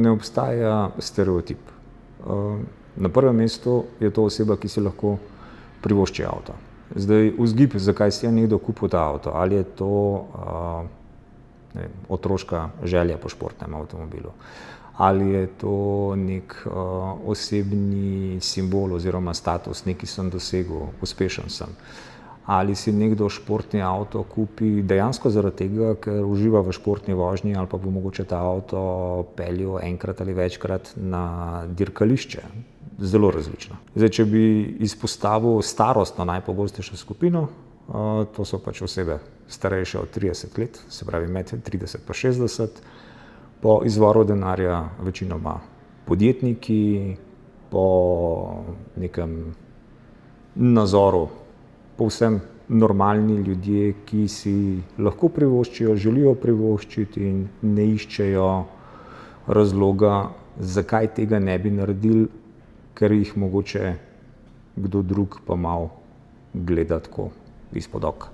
ne obstaja stereotip. Na prvem mestu je to oseba, ki si lahko privošči avto. Zdaj, vzgib, zakaj si je nekdo kupil ta avto, ali je to otroška želja po športnem avtomobilu, ali je to nek osebni simbol oziroma status, nekaj sem dosegel, uspešen sem. Ali si nekdo športni avto kupi dejansko zaradi tega, ker uživa v športni vožnji ali pa bo mogoče ta avto peljal enkrat ali večkrat na dirkališče. Zelo različno. Zdaj, če bi izpostavil starostno najpogostejšo skupino, to so pač osebe starejše od 30 let, se pravi med 30 pa 60, po izvoru denarja večinoma podjetniki, po nekem nazoru povsem normalni ljudje, ki si lahko privoščijo, želijo privoščiti in ne iščejo razloga, zakaj tega ne bi naredili, ker jih mogoče kdo drug pa malo gleda tako izpod oka.